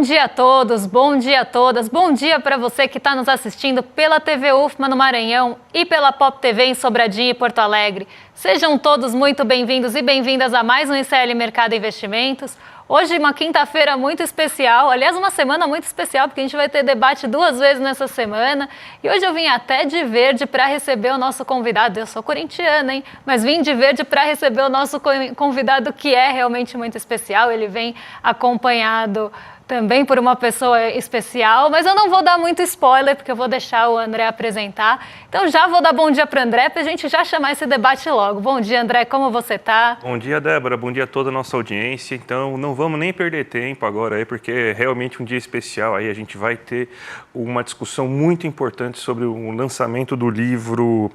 dia a todos, bom dia a todas, bom dia para você que está nos assistindo pela TV UFMA no Maranhão e pela Pop TV em Sobradinho e Porto Alegre. Sejam todos muito bem-vindos e bem-vindas a mais um ICL Mercado e Investimentos. Hoje uma quinta-feira muito especial, aliás uma semana muito especial porque a gente vai ter debate 2 vezes nessa semana e hoje eu vim até de verde para receber o nosso convidado, eu sou corintiana, hein? Mas vim de verde para receber o nosso convidado que é realmente muito especial, ele vem acompanhado também por uma pessoa especial, mas eu não vou dar muito spoiler, porque eu vou deixar o André apresentar. Então já vou dar bom dia para o André, para a gente já chamar esse debate logo. Bom dia, André, como você está? Bom dia, Débora, bom dia a toda a nossa audiência. Então não vamos nem perder tempo agora aí, porque é realmente um dia especial. Aí a gente vai ter uma discussão muito importante sobre o lançamento do livro...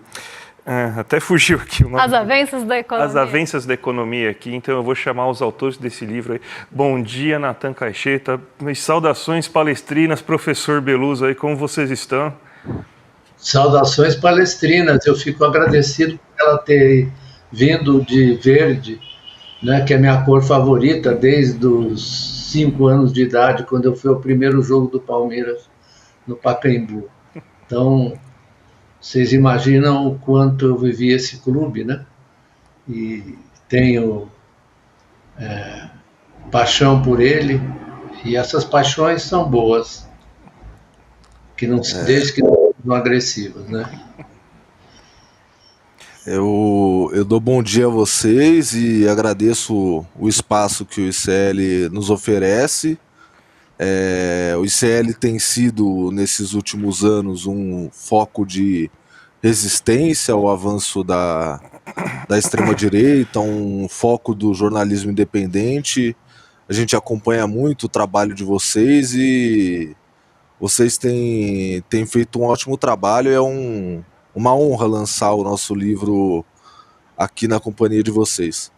até fugiu aqui o nome. As Avanças da Economia. As Avanças da Economia aqui, então eu vou chamar os autores desse livro aí. Bom dia, Natan Caixeta, saudações palestrinas, professor Beluso aí, como vocês estão? Saudações palestrinas, eu fico agradecido por ela ter vindo de verde, né, que é a minha cor favorita desde os 5 anos de idade, quando eu fui ao primeiro jogo do Palmeiras no Pacaembu. Então... vocês imaginam o quanto eu vivi esse clube, né? E tenho paixão por ele, e essas paixões são boas, que não desde que não são agressivas, né? Eu dou bom dia a vocês e agradeço o espaço que o ICL nos oferece. O ICL tem sido, nesses últimos anos, um foco de resistência ao avanço da extrema-direita, um foco do jornalismo independente. A gente acompanha muito o trabalho de vocês e vocês têm feito um ótimo trabalho. É uma honra lançar o nosso livro aqui na companhia de vocês.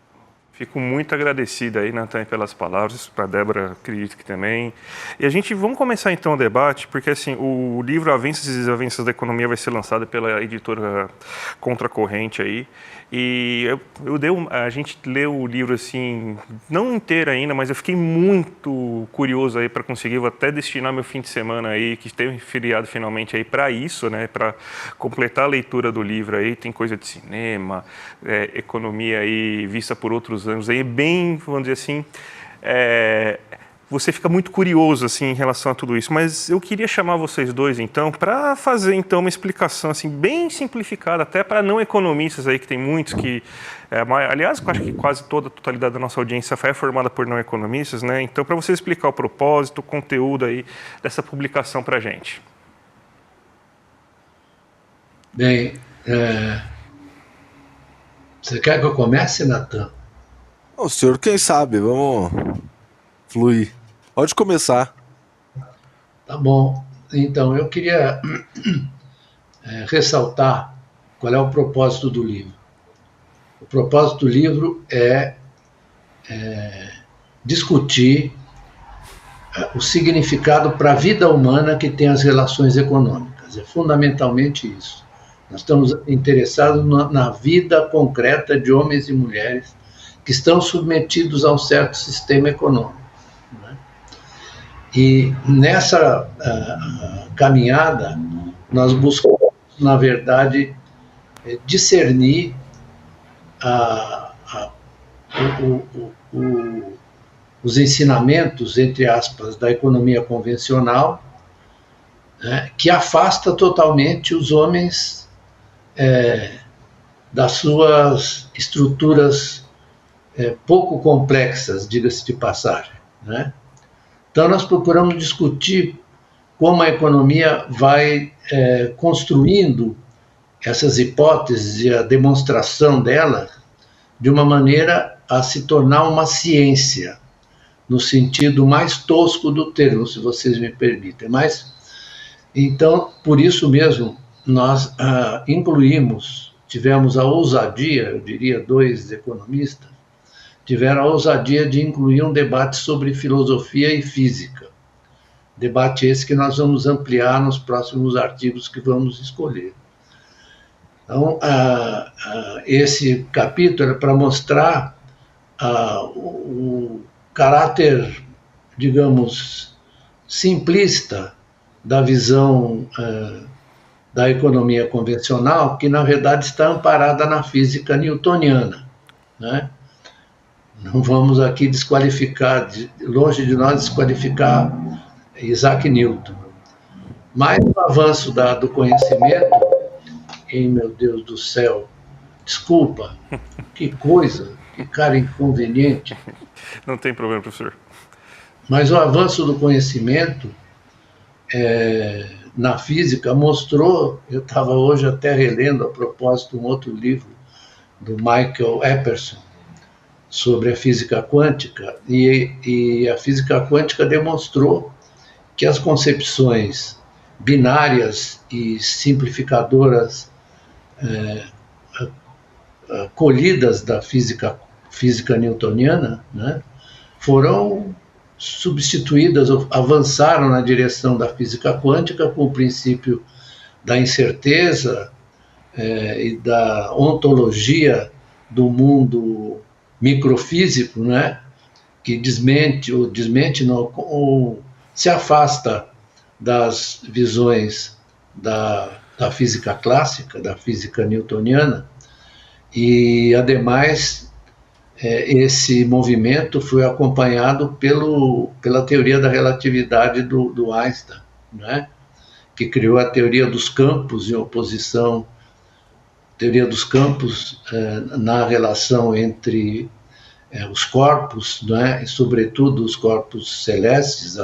Fico muito agradecido aí, Natan, pelas palavras, para a Débora, acredito que também. E vamos começar então o debate, porque assim, o livro Avanças e Desavanças da Economia vai ser lançado pela editora Contracorrente aí. E a gente leu o livro assim, não inteiro ainda, mas eu fiquei muito curioso aí para conseguir, vou até destinar meu fim de semana aí, que teve feriado finalmente aí para isso, né, para completar a leitura do livro aí, tem coisa de cinema, economia aí vista por outros anos aí, bem, vamos dizer assim, você fica muito curioso assim em relação a tudo isso, mas eu queria chamar vocês dois então para fazer então uma explicação assim bem simplificada até para não economistas aí, que tem muitos que aliás, eu acho que quase toda a totalidade da nossa audiência é formada por não economistas, né? Então para você explicar o propósito, o conteúdo aí dessa publicação para a gente. Bem, você quer que eu comece, Natan? O senhor, quem sabe, vamos fluir. Pode começar. Tá bom. Então, eu queria ressaltar qual é o propósito do livro. O propósito do livro é discutir o significado para a vida humana que tem as relações econômicas. É fundamentalmente isso. Nós estamos interessados na vida concreta de homens e mulheres que estão submetidos a um certo sistema econômico. E nessa caminhada, nós buscamos, na verdade, discernir os ensinamentos, entre aspas, da economia convencional, né, que afasta totalmente os homens das suas estruturas pouco complexas, diga-se de passagem, né? Então, nós procuramos discutir como a economia vai construindo essas hipóteses e a demonstração delas de uma maneira a se tornar uma ciência, no sentido mais tosco do termo, se vocês me permitem. Mas, então, por isso mesmo, nós tivemos a ousadia, eu diria 2 economistas, tiveram a ousadia de incluir um debate sobre filosofia e física. Debate esse que nós vamos ampliar nos próximos artigos que vamos escolher. Então, esse capítulo é para mostrar o caráter, digamos, simplista da visão da economia convencional, que na verdade está amparada na física newtoniana, né? Não vamos aqui desqualificar, longe de nós desqualificar Isaac Newton. Mas o avanço do conhecimento, meu Deus do céu, desculpa, que coisa, que cara inconveniente. Não tem problema, professor. Mas o avanço do conhecimento na física mostrou, eu estava hoje até relendo a propósito um outro livro do Michael Epperson sobre a física quântica, e a física quântica demonstrou que as concepções binárias e simplificadoras colhidas da física newtoniana, né, foram substituídas, avançaram na direção da física quântica com o princípio da incerteza e da ontologia do mundo microfísico, né, que desmente ou se afasta das visões da física clássica, da física newtoniana, e, ademais, esse movimento foi acompanhado pela teoria da relatividade do Einstein, né, que criou a teoria dos campos em oposição, teoria dos campos na relação entre os corpos, né, e sobretudo os corpos celestes.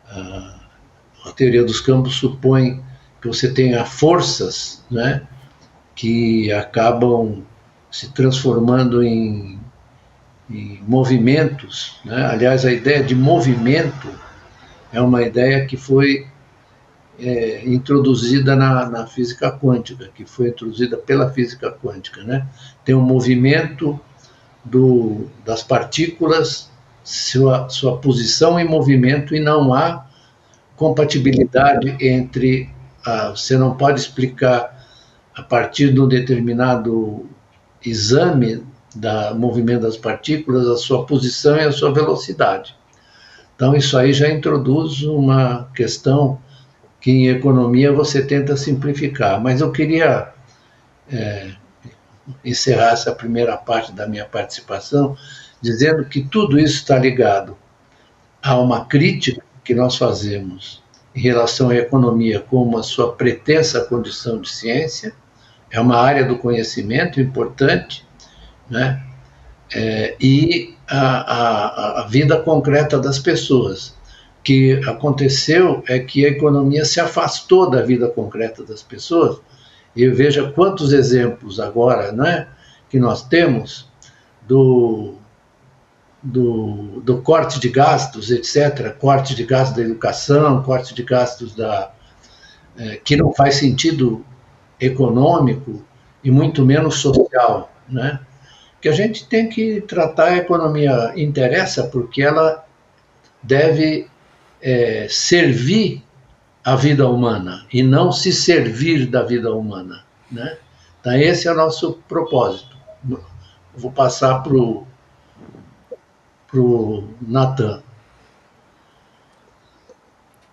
A teoria dos campos supõe que você tenha forças, né, que acabam se transformando em movimentos, né? Aliás, a ideia de movimento é uma ideia que foi introduzida na física quântica, que foi introduzida pela física quântica, né? Tem um movimento das partículas, sua posição em movimento, e não há compatibilidade entre... você não pode explicar a partir de um determinado exame do movimento das partículas a sua posição e a sua velocidade. Então, isso aí já introduz uma questão que em economia você tenta simplificar. Mas eu queria encerrar essa primeira parte da minha participação dizendo que tudo isso está ligado a uma crítica que nós fazemos em relação à economia como a sua pretensa condição de ciência. É uma área do conhecimento importante, né? E a vida concreta das pessoas. O que aconteceu é que a economia se afastou da vida concreta das pessoas, e veja quantos exemplos agora, né, que nós temos do corte de gastos, etc., corte de gastos da educação, corte de gastos que não faz sentido econômico e muito menos social, né? Que a gente tem que tratar a economia, interessa porque ela deve servir a vida humana e não se servir da vida humana, né? Então esse é o nosso propósito. Vou passar para o Natan.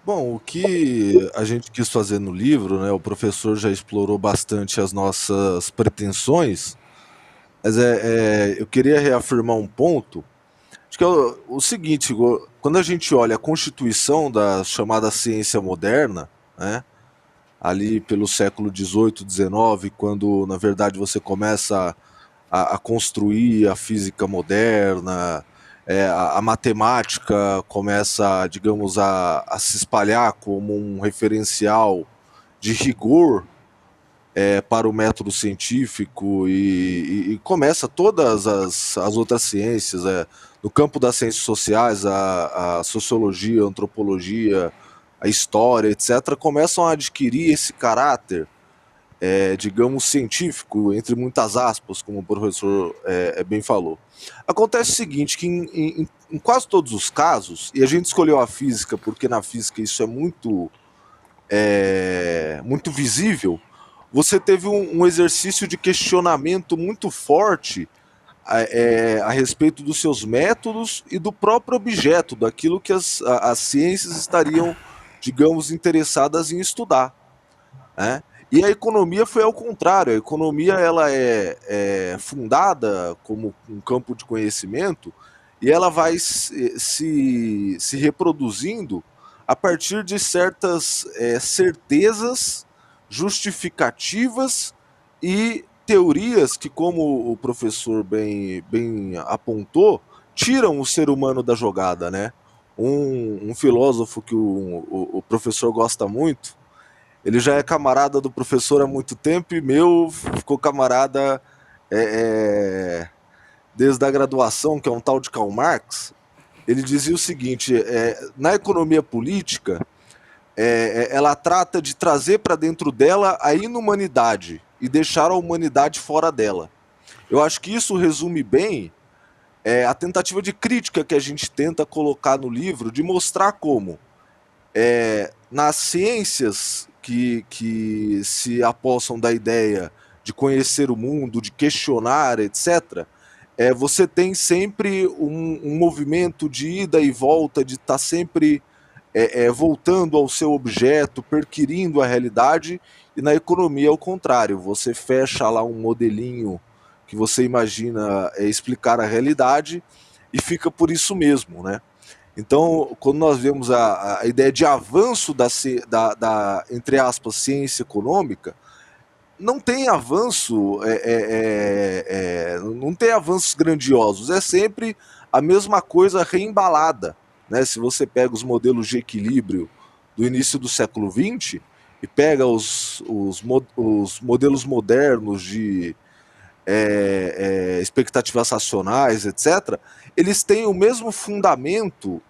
Bom, o que a gente quis fazer no livro, né, o professor já explorou bastante as nossas pretensões, mas eu queria reafirmar um ponto. Acho que é o seguinte: quando a gente olha a constituição da chamada ciência moderna, né, ali pelo século XVIII, XIX, quando na verdade você começa a construir a física moderna, a matemática começa, digamos, a se espalhar como um referencial de rigor para o método científico, e começa todas as outras ciências, no campo das ciências sociais, a sociologia, a antropologia, a história, etc., começam a adquirir esse caráter, digamos, científico, entre muitas aspas, como o professor bem falou. Acontece o seguinte, que em quase todos os casos, e a gente escolheu a física porque na física isso é muito visível, você teve um exercício de questionamento muito forte a respeito dos seus métodos e do próprio objeto, daquilo que as ciências estariam, digamos, interessadas em estudar, né? E a economia foi ao contrário. A economia ela é fundada como um campo de conhecimento e ela vai se reproduzindo a partir de certas certezas, justificativas e teorias que, como o professor bem apontou, tiram o ser humano da jogada, né? Um filósofo que o professor gosta muito, ele já é camarada do professor há muito tempo e meu ficou camarada desde a graduação, que é um tal de Karl Marx. Ele dizia o seguinte, na economia política, ela trata de trazer para dentro dela a inumanidade e deixar a humanidade fora dela. Eu acho que isso resume bem a tentativa de crítica que a gente tenta colocar no livro, de mostrar como nas ciências que se apossam da ideia de conhecer o mundo, de questionar, etc., você tem sempre um movimento de ida e volta, de estar sempre voltando ao seu objeto, perquirindo a realidade, e na economia é o contrário, você fecha lá um modelinho que você imagina explicar a realidade e fica por isso mesmo, né? Então, quando nós vemos a ideia de avanço da entre aspas, ciência econômica, não tem avanço, não tem avanços grandiosos, é sempre a mesma coisa reembalada, né? Se você pega os modelos de equilíbrio do início do século XX e pega os modelos modernos de expectativas racionais, etc., eles têm o mesmo fundamento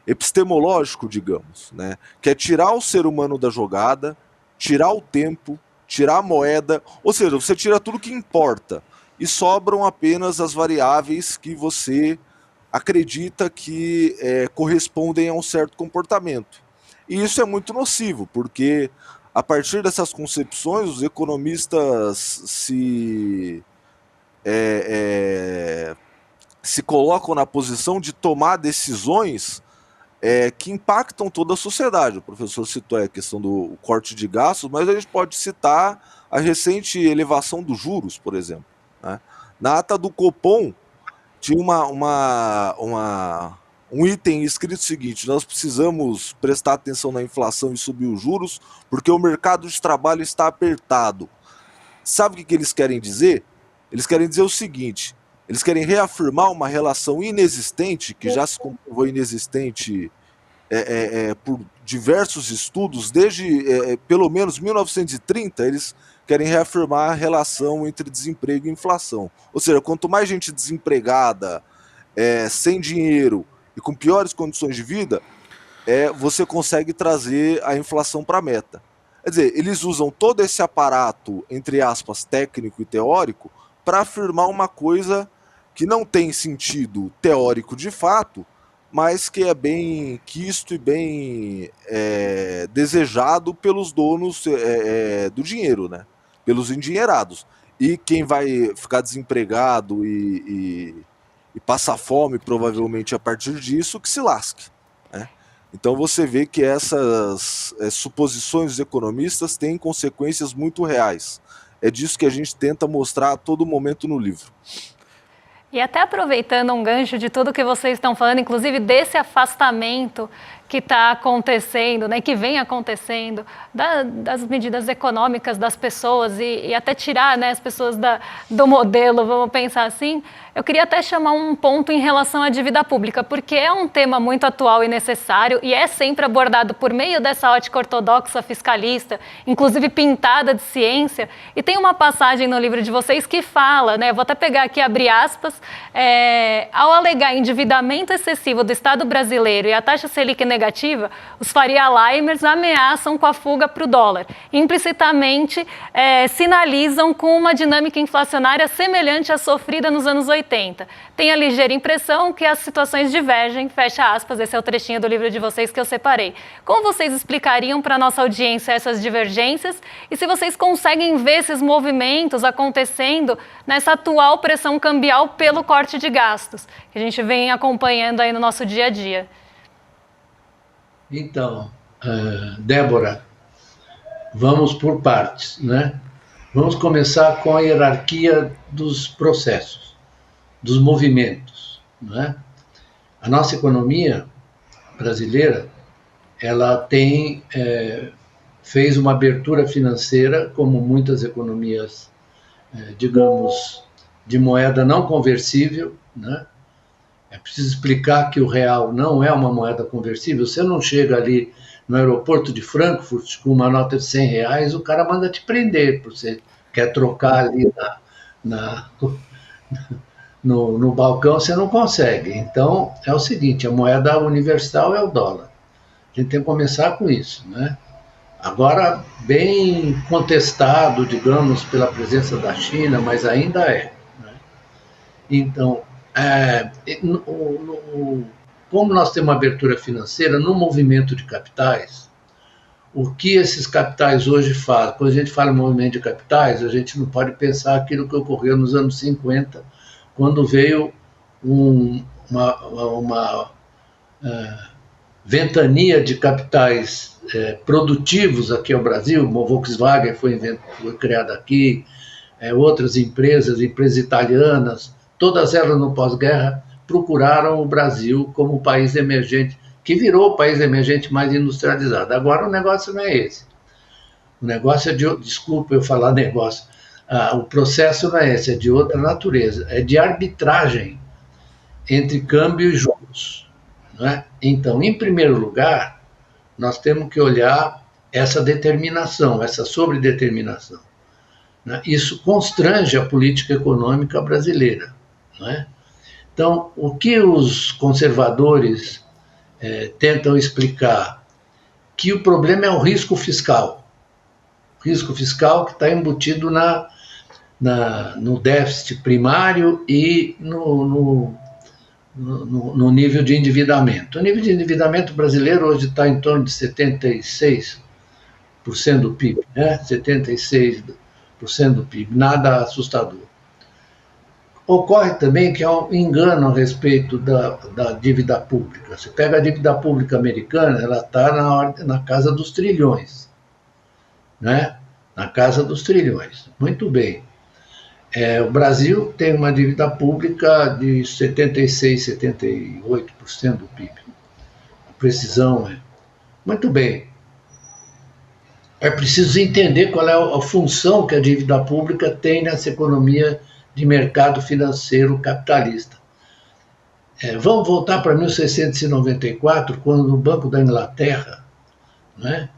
epistemológico, digamos, né? Que é tirar o ser humano da jogada, tirar o tempo, tirar a moeda, ou seja, você tira tudo que importa e sobram apenas as variáveis que você acredita que correspondem a um certo comportamento. E isso é muito nocivo, porque a partir dessas concepções os economistas se colocam na posição de tomar decisões que impactam toda a sociedade. O professor citou a questão do corte de gastos, mas a gente pode citar a recente elevação dos juros, por exemplo, né? Na ata do Copom tinha um item escrito o seguinte: nós precisamos prestar atenção na inflação e subir os juros, porque o mercado de trabalho está apertado. Sabe o que eles querem dizer? Eles querem dizer o seguinte: eles querem reafirmar uma relação inexistente, que já se comprovou inexistente por diversos estudos, desde pelo menos 1930, eles querem reafirmar a relação entre desemprego e inflação. Ou seja, quanto mais gente desempregada, sem dinheiro e com piores condições de vida, você consegue trazer a inflação para a meta. Quer dizer, eles usam todo esse aparato, entre aspas, técnico e teórico, para afirmar uma coisa que não tem sentido teórico de fato, mas que é bem quisto e bem desejado pelos donos do dinheiro, né? Pelos endinheirados. E quem vai ficar desempregado e passar fome, provavelmente, a partir disso, que se lasque, né? Então você vê que essas suposições dos economistas têm consequências muito reais. É disso que a gente tenta mostrar a todo momento no livro. E até aproveitando um gancho de tudo que vocês estão falando, inclusive desse afastamento que está acontecendo, né, que vem acontecendo, das medidas econômicas das pessoas e até tirar, né, as pessoas do modelo, vamos pensar assim, eu queria até chamar um ponto em relação à dívida pública, porque é um tema muito atual e necessário e é sempre abordado por meio dessa ótica ortodoxa fiscalista, inclusive pintada de ciência, e tem uma passagem no livro de vocês que fala, né, vou até pegar aqui, abrir aspas, ao alegar endividamento excessivo do Estado brasileiro e a taxa Selic negativa negativa, os Faria Limers ameaçam com a fuga para o dólar. Implicitamente, sinalizam com uma dinâmica inflacionária semelhante à sofrida nos anos 80. Tem a ligeira impressão que as situações divergem, fecha aspas, esse é o trechinho do livro de vocês que eu separei. Como vocês explicariam para a nossa audiência essas divergências e se vocês conseguem ver esses movimentos acontecendo nessa atual pressão cambial pelo corte de gastos, que a gente vem acompanhando aí no nosso dia a dia? Então, Débora, vamos por partes, né? Vamos começar com a hierarquia dos processos, dos movimentos, né? A nossa economia brasileira, ela fez uma abertura financeira, como muitas economias, digamos, de moeda não conversível, né? É preciso explicar que o real não é uma moeda conversível. Você não chega ali no aeroporto de Frankfurt com uma nota de R$100, o cara manda te prender, porque você quer trocar ali no balcão, você não consegue. Então, é o seguinte, a moeda universal é o dólar. A gente tem que começar com isso, né? Agora, bem contestado, digamos, pela presença da China, mas ainda é, né? Então, como nós temos uma abertura financeira no movimento de capitais, o que esses capitais hoje fazem? Quando a gente fala em movimento de capitais, a gente não pode pensar aquilo que ocorreu nos anos 50, quando veio uma ventania de capitais produtivos aqui ao Brasil. O Volkswagen foi criado aqui, outras empresas italianas, todas elas no pós-guerra procuraram o Brasil como um país emergente, que virou o país emergente mais industrializado. Agora o negócio não é esse. O negócio desculpa eu falar negócio, o processo não é esse, é de outra natureza, é de arbitragem entre câmbio e juros, não é? Então, em primeiro lugar, nós temos que olhar essa determinação, essa sobredeterminação, né? Isso constrange a política econômica brasileira, não é? Então, o que os conservadores tentam explicar? Que o problema é o risco fiscal. O risco fiscal que está embutido no déficit primário e no nível de endividamento. O nível de endividamento brasileiro hoje está em torno de 76% do PIB, né? 76% do PIB, nada assustador. Ocorre também que há um engano a respeito da dívida pública. Você pega a dívida pública americana, ela está na casa dos trilhões, né? Na casa dos trilhões. Muito bem. O Brasil tem uma dívida pública de 76%, 78% do PIB. A precisão é. Muito bem. É preciso entender qual é a função que a dívida pública tem nessa economia de mercado financeiro capitalista. Vamos voltar para 1694, quando o Banco da Inglaterra, né,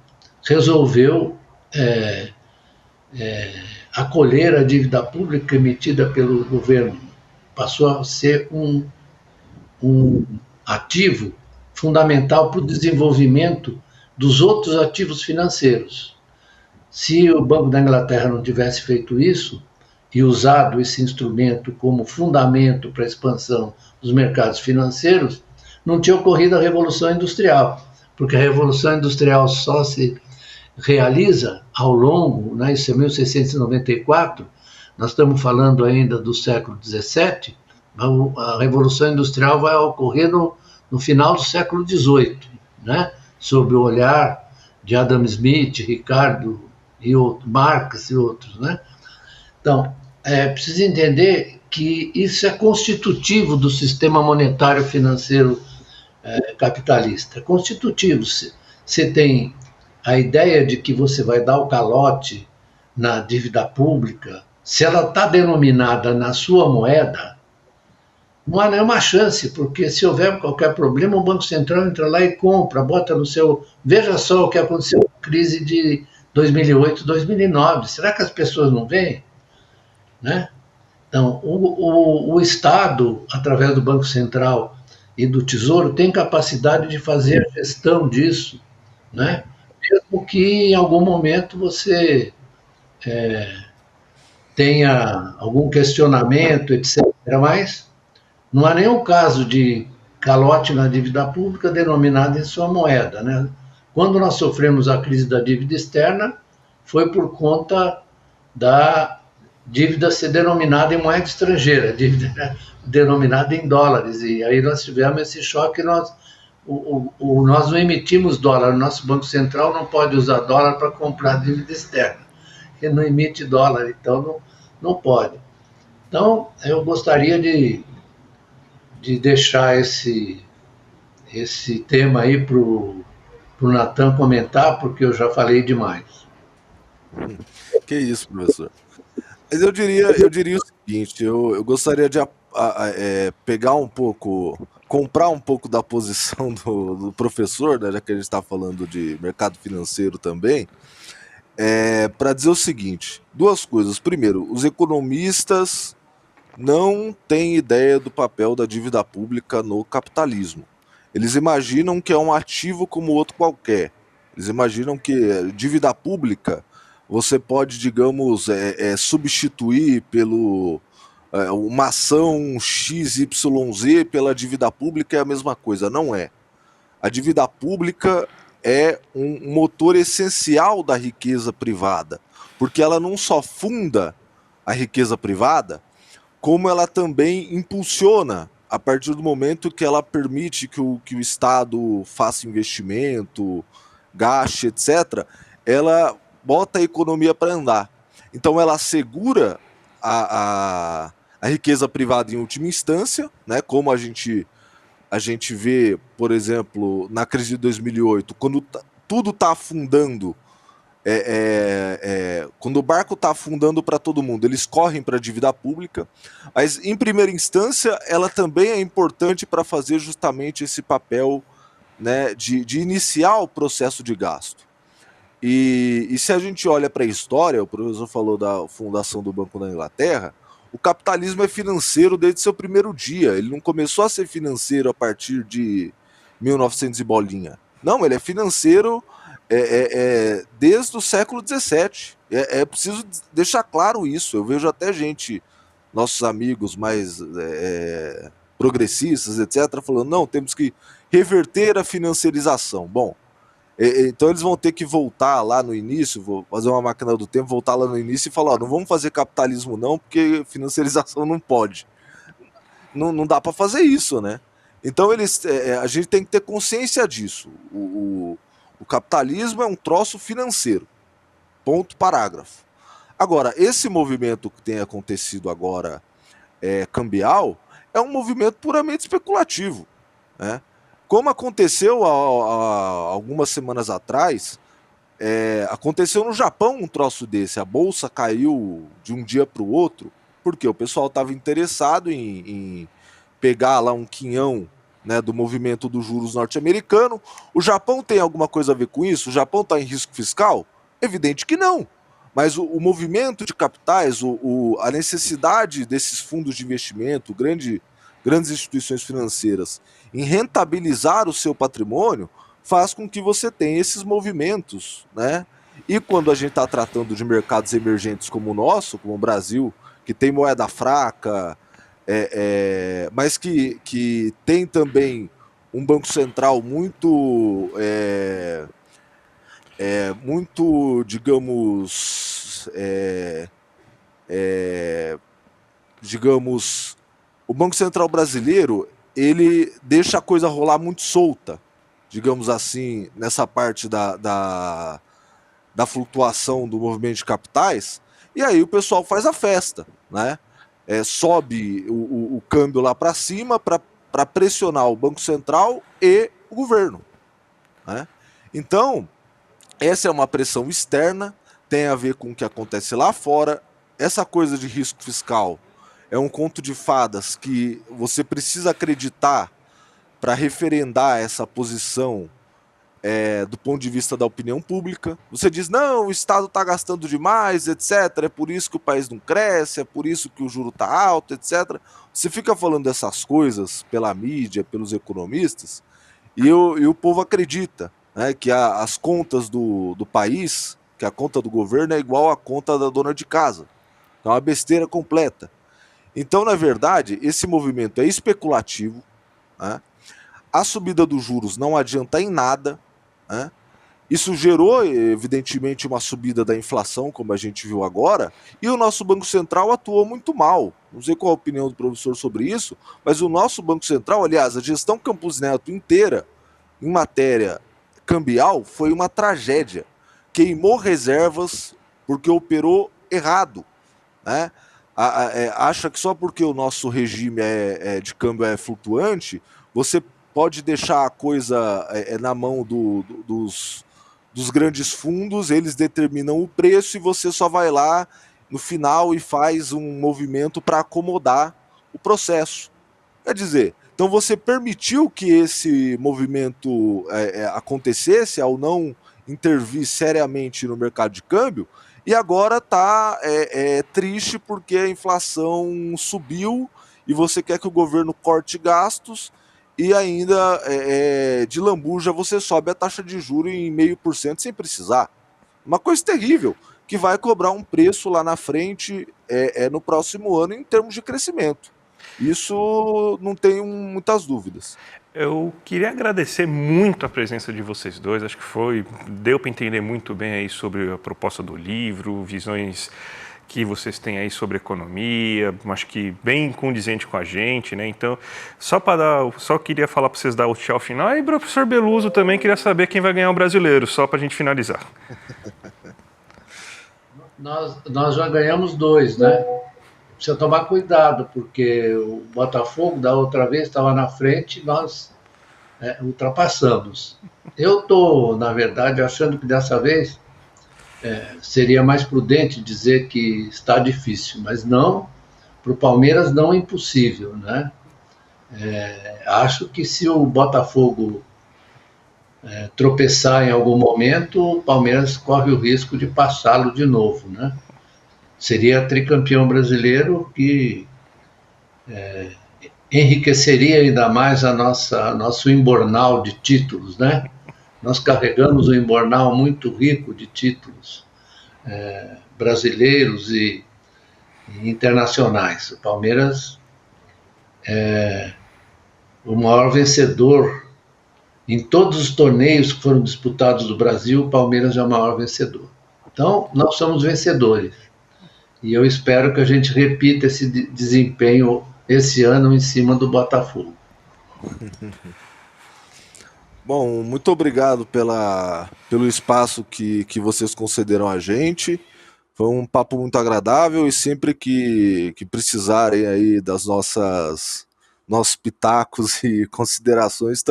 resolveu acolher a dívida pública emitida pelo governo. Passou a ser um ativo fundamental para o desenvolvimento dos outros ativos financeiros. Se o Banco da Inglaterra não tivesse feito isso e usado esse instrumento como fundamento para a expansão dos mercados financeiros, não tinha ocorrido a Revolução Industrial, porque a Revolução Industrial só se realiza ao longo, né, isso é 1694, nós estamos falando ainda do século XVII, a Revolução Industrial vai ocorrer no final do século XVIII, né, sob o olhar de Adam Smith, Ricardo e Marx e outros, né? Então, precisa entender que isso é constitutivo do sistema monetário financeiro capitalista. É constitutivo. Você tem a ideia de que você vai dar o calote na dívida pública, se ela está denominada na sua moeda, não há nenhuma chance, porque se houver qualquer problema, o Banco Central entra lá e compra, bota no seu... Veja só o que aconteceu com a crise de 2008, 2009. Será que as pessoas não veem? Né? Então, o Estado, através do Banco Central e do Tesouro têm capacidade de fazer a gestão disso, né? Mesmo que em algum momento você tenha algum questionamento, etc. Mas não há nenhum caso de calote na dívida pública denominada em sua moeda, né? Quando nós sofremos a crise da dívida externa, foi por conta da dívida ser denominada em moeda estrangeira, dívida denominada em dólares. E aí nós tivemos esse choque, nós não emitimos dólar, o nosso Banco Central não pode usar dólar para comprar dívida externa. Ele não emite dólar, então não pode. Então, eu gostaria de deixar esse tema aí para o Natan comentar, porque eu já falei demais. Que isso, professor. Mas eu diria o seguinte, eu gostaria de pegar um pouco, comprar um pouco da posição do professor, né, já que a gente está falando de mercado financeiro também, para dizer o seguinte, duas coisas. Primeiro, os economistas não têm ideia do papel da dívida pública no capitalismo. Eles imaginam que é um ativo como outro qualquer. Eles imaginam que dívida pública você pode, digamos, substituir pelo uma ação XYZ pela dívida pública, é a mesma coisa. Não é. A dívida pública é um motor essencial da riqueza privada, porque ela não só funda a riqueza privada, como ela também impulsiona a partir do momento que ela permite que o Estado faça investimento, gaste, etc., ela bota a economia para andar. Então ela assegura a riqueza privada em última instância, né, como a gente vê, por exemplo, na crise de 2008, quando tudo está afundando, quando o barco está afundando para todo mundo, eles correm para a dívida pública, mas em primeira instância ela também é importante para fazer justamente esse papel, né, de iniciar o processo de gasto. E se a gente olha para a história, o professor falou da fundação do Banco da Inglaterra, o capitalismo é financeiro desde seu primeiro dia. Ele não começou a ser financeiro a partir de 1900 e bolinha. Não, ele é financeiro desde o século XVII. É preciso deixar claro isso. Eu vejo até gente, nossos amigos mais progressistas, etc., falando, não, temos que reverter a financiarização. Bom, então eles vão ter que voltar lá no início, vou fazer uma máquina do tempo, voltar lá no início e falar, ó, não vamos fazer capitalismo não, porque financiarização não pode. Não dá para fazer isso, né? Então a gente tem que ter consciência disso. O capitalismo é um troço financeiro. Ponto, parágrafo. Agora, esse movimento que tem acontecido agora, cambial, é um movimento puramente especulativo, né? Como aconteceu há algumas semanas atrás, aconteceu no Japão um troço desse. A bolsa caiu de um dia para o outro, porque o pessoal estava interessado em pegar lá um quinhão, né, do movimento dos juros norte-americano. O Japão tem alguma coisa a ver com isso? O Japão está em risco fiscal? Evidente que não. Mas o movimento de capitais, a necessidade desses fundos de investimento, grandes instituições financeiras, em rentabilizar o seu patrimônio, faz com que você tenha esses movimentos, né? E quando a gente está tratando de mercados emergentes como o nosso, como o Brasil, que tem moeda fraca, mas que tem também um Banco Central muito, digamos, o Banco Central brasileiro, ele deixa a coisa rolar muito solta, digamos assim, nessa parte da flutuação do movimento de capitais, e aí o pessoal faz a festa, né? Sobe o câmbio lá para cima para pressionar o Banco Central e o governo, né? Então, essa é uma pressão externa, tem a ver com o que acontece lá fora. Essa coisa de risco fiscal é um conto de fadas que você precisa acreditar para referendar essa posição do ponto de vista da opinião pública. Você diz, não, o Estado está gastando demais, etc. É por isso que o país não cresce, é por isso que o juro está alto, etc. Você fica falando dessas coisas pela mídia, pelos economistas, e o povo acredita, né, que as contas do país, que a conta do governo é igual à conta da dona de casa. É uma besteira completa. Então, na verdade, esse movimento é especulativo, né? A subida dos juros não adianta em nada, né? Isso gerou, evidentemente, uma subida da inflação, como a gente viu agora, e o nosso Banco Central atuou muito mal. Não sei qual a opinião do professor sobre isso, mas o nosso Banco Central, aliás, a gestão Campos Neto inteira, em matéria cambial, foi uma tragédia. Queimou reservas porque operou errado, né? Acha que só porque o nosso regime de câmbio é flutuante, você pode deixar a coisa na mão dos grandes fundos, eles determinam o preço e você só vai lá no final e faz um movimento para acomodar o processo. Quer dizer, então você permitiu que esse movimento acontecesse ao não intervir seriamente no mercado de câmbio, e agora está triste porque a inflação subiu e você quer que o governo corte gastos e ainda de lambuja você sobe a taxa de juros em 0,5% sem precisar. Uma coisa terrível, que vai cobrar um preço lá na frente no próximo ano em termos de crescimento. Isso não tenho muitas dúvidas. Eu queria agradecer muito a presença de vocês dois, acho que deu para entender muito bem aí sobre a proposta do livro, visões que vocês têm aí sobre economia, acho que bem condizente com a gente, né? Então, só queria falar para vocês dar o tchau final. E professor Beluso também queria saber quem vai ganhar o Brasileiro, só para a gente finalizar. Nós já ganhamos 2, né? Precisa tomar cuidado, porque o Botafogo da outra vez estava na frente e nós ultrapassamos. Eu estou, na verdade, achando que dessa vez seria mais prudente dizer que está difícil, mas não, para o Palmeiras não é impossível, né? Acho que se o Botafogo tropeçar em algum momento, o Palmeiras corre o risco de passá-lo de novo, né? Seria tricampeão brasileiro, que enriqueceria ainda mais nosso embornal de títulos, né? Nós carregamos um embornal muito rico de títulos brasileiros e internacionais. O Palmeiras é o maior vencedor em todos os torneios que foram disputados no Brasil. O Palmeiras é o maior vencedor. Então, nós somos vencedores. E eu espero que a gente repita esse desempenho esse ano em cima do Botafogo. Bom, muito obrigado pelo espaço que vocês concederam a gente. Foi um papo muito agradável e sempre que precisarem aí das nossos pitacos e considerações,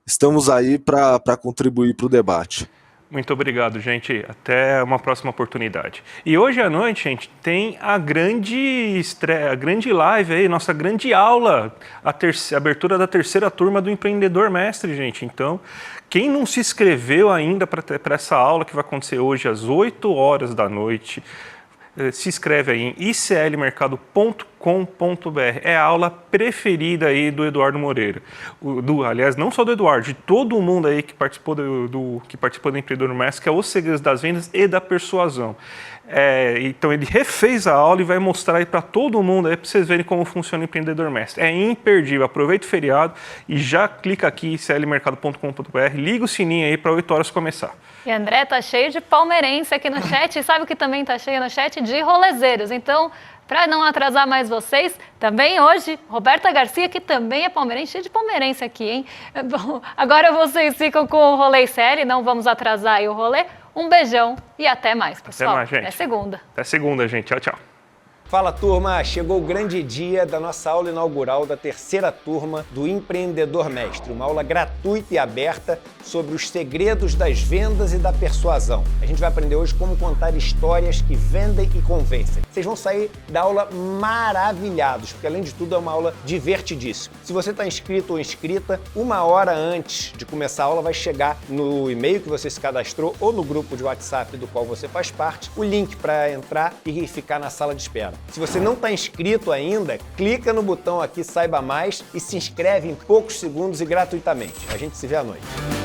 estamos aí para contribuir para o debate. Muito obrigado, gente. Até uma próxima oportunidade. E hoje à noite, gente, tem a grande estreia, a grande live aí, nossa grande aula, a abertura da 3ª turma do Empreendedor Mestre, gente. Então, quem não se inscreveu ainda para essa aula que vai acontecer hoje às 8 horas da noite, se inscreve aí em iclmercado.com.br. É a aula preferida aí do Eduardo Moreira. Aliás, não só do Eduardo, de todo mundo aí que participou do Empreendedor Mestre, que é Os Segredos das Vendas e da Persuasão. Então ele refez a aula e vai mostrar aí para todo mundo aí para vocês verem como funciona o Empreendedor Mestre. É imperdível. Aproveita o feriado e já clica aqui iclmercado.com.br, liga o sininho aí para 8 horas começar. E André, tá cheio de palmeirense aqui no chat, e sabe o que também tá cheio no chat? De rolezeiros. Então, para não atrasar mais vocês, também hoje, Roberta Garcia, que também é palmeirense, cheio de palmeirense aqui, hein? Bom, agora vocês ficam com o Rolê Série, não vamos atrasar aí o rolê. Um beijão e até mais, pessoal. Até mais, gente. Até segunda. Até segunda, gente. Tchau, tchau. Fala, turma! Chegou o grande dia da nossa aula inaugural da terceira turma do Empreendedor Mestre, uma aula gratuita e aberta sobre os segredos das vendas e da persuasão. A gente vai aprender hoje como contar histórias que vendem e convencem. Vocês vão sair da aula maravilhados, porque além de tudo é uma aula divertidíssima. Se você está inscrito ou inscrita, 1 hora antes de começar a aula vai chegar no e-mail que você se cadastrou ou no grupo de WhatsApp do qual você faz parte, o link para entrar e ficar na sala de espera. Se você não está inscrito ainda, clica no botão aqui Saiba Mais e se inscreve em poucos segundos e gratuitamente. A gente se vê à noite.